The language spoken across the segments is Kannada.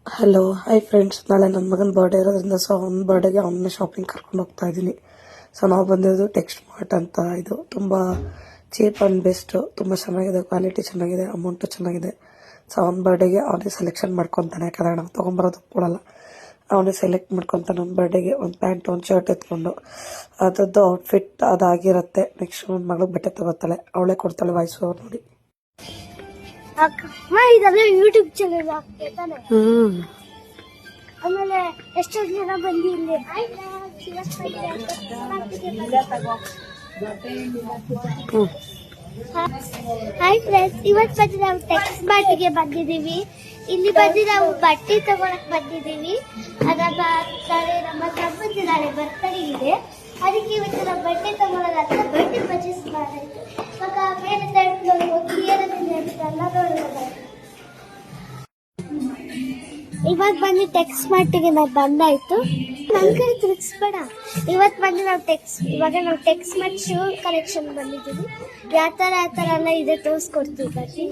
ಹಲೋ ಹಾಯ್ ಫ್ರೆಂಡ್ಸ್, ನಾಳೆ ನನ್ನ ಮಗನ ಬರ್ಡೇ ಇರೋದ್ರಿಂದ ಸೊ ಅವ್ನ ಬರ್ಡೇಗೆ ಅವನ್ನ ಶಾಪಿಂಗ್ ಕರ್ಕೊಂಡು ಹೋಗ್ತಾ ಇದ್ದೀನಿ. ಸೊ ನಾವು ಬಂದಿರೋದು ಟೆಕ್ಸ್ಟ್ ಮಾರ್ಟ್ ಅಂತ. ಇದು ತುಂಬ ಚೀಪ್ ಆ್ಯಂಡ್ ಬೆಸ್ಟ್, ತುಂಬ ಚೆನ್ನಾಗಿದೆ, ಕ್ವಾಲಿಟಿ ಚೆನ್ನಾಗಿದೆ, ಅಮೌಂಟು ಚೆನ್ನಾಗಿದೆ. ಸೊ ಅವ್ನ ಬರ್ಡೇಗೆ ಅವನೇ ಸೆಲೆಕ್ಷನ್ ಮಾಡ್ಕೊತಾನೆ, ಯಾಕಂದರೆ ನಾವು ತೊಗೊಂಬರೋದು ಕೊಡಲ್ಲ. ಅವನೇ ಸೆಲೆಕ್ಟ್ ಮಾಡ್ಕೊತಾನೆ ಅವ್ನ ಬರ್ಡೇಗೆ. ಒಂದು ಪ್ಯಾಂಟ್ ಒಂದು ಶರ್ಟ್ ಎತ್ಕೊಂಡು ಅದರದ್ದು ಔಟ್ಫಿಟ್ ಅದಾಗಿರುತ್ತೆ. ನೆಕ್ಸ್ಟ್ ಒಂದು ಮಗಳಿಗೆ ಬಟ್ಟೆ ತಗೋತಾಳೆ, ಅವಳೇ ಕೊಡ್ತಾಳೆ ವಾಯ್ಸ್ ಓವರ್ ನೋಡಿ. ಇದೆಲ್ಲ ಯೂಟ್ಯೂಬ್ ಚಾನೆಲ್ ತಾನೆ. ಆಮೇಲೆ ಎಷ್ಟೋ ಜನ ಬಂದಿ ಇಲ್ಲಿ ಹಾಯ್ ಫ್ರೆಂಡ್ಸ್, ಇವತ್ತು ಬಂದು ನಾವು ಟೆಕ್ಸ್ಟ್ ಮಾರ್ಟ್ಗೆ ಬಂದಿದ್ದೀವಿ. ಇಲ್ಲಿ ಬಂದು ನಾವು ಬಟ್ಟೆ ತಗೊಳಕ್ ಬಂದಿದ್ದೀವಿ. ನಮ್ಮ ಸಂಬಂಧ ನಾಳೆ ಬರ್ತಡೇ ಇದೆ, ಅದಕ್ಕೆ ಇವತ್ತು ನಾವು ಬಟ್ಟೆ ತಗೊಳ್ಳೋದಂತ ಬಟ್ಟೆ ಪರ್ಚೇಸ್ ಮಾಡಾಯ್ತು. ಇವಾಗ ಮೇಲೆ ಇವಾಗ ಬಂದು ಟೆಕ್ಸ್ಟ್ ಮಾರ್ಟಿಗೆ ನಾವು ಬಂದಾಯ್ತು. ನನ್ ಕಡೆ ತಿರುಗಿಸ್ಬೇಡ. ಇವತ್ತು ಬಂದು ನಾವು ಟೆಕ್ಸ್ಟ್ ಮಾರ್ಟ್ ಶೂ ಕಲೆಕ್ಷನ್ ಬಂದಿದ್ದೀವಿ. ಯಾವ ತರ ಎಲ್ಲ ಇದೆ ತೋರಿಸ್ಕೊಡ್ತೀವಿ ಬನ್ನಿ.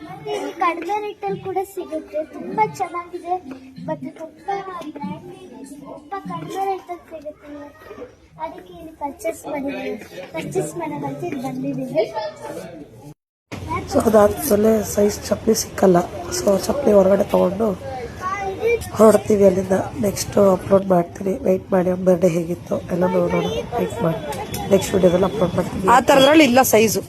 ಮತ್ತೆ ಇಲ್ಲಿ ಕಡಿಮೆ ರೇಟಲ್ಲಿ ಕೂಡ ಸಿಗುತ್ತೆ, ತುಂಬಾ ಚೆನ್ನಾಗಿದೆ ಮತ್ತೆ ತುಂಬಾ ಕಡಿಮೆ ರೇಟಲ್ಲಿ ಸಿಗುತ್ತೆ. ಅದಕ್ಕೆ ಇಲ್ಲಿ ಪರ್ಚೇಸ್ ಮಾಡೋದಂತ ಇಲ್ಲಿ ಬಂದಿದ್ದೀವಿ. ಸೊ ಅದಾದ್ಮೇಲೆ ಸೈಜ್ ಚಪ್ಪಲಿ ಸಿಕ್ಕಲ್ಲ, ಸೊ ಚಪ್ಪಲಿ ಹೊರಗಡೆ ತೊಗೊಂಡು ಹೊರಡ್ತೀವಿ ಅಲ್ಲಿಂದ. ನೆಕ್ಸ್ಟ್ ಅಪ್ಲೋಡ್ ಮಾಡ್ತೀನಿ, ವೆಯ್ಟ್ ಮಾಡಿ. ಅವ್ನ ಬರ್ಡೇ ಹೇಗಿತ್ತು ಎಲ್ಲ ನೋಡೋಣ, ವೆಯ್ಟ್ ಮಾಡಿ. ನೆಕ್ಸ್ಟ್ ವಿಡಿಯೋದಲ್ಲಿ ಅಪ್ಲೋಡ್ ಮಾಡ್ತೀನಿ. ಆ ಥರದ್ರಲ್ಲಿ ಇಲ್ಲ ಸೈಜು.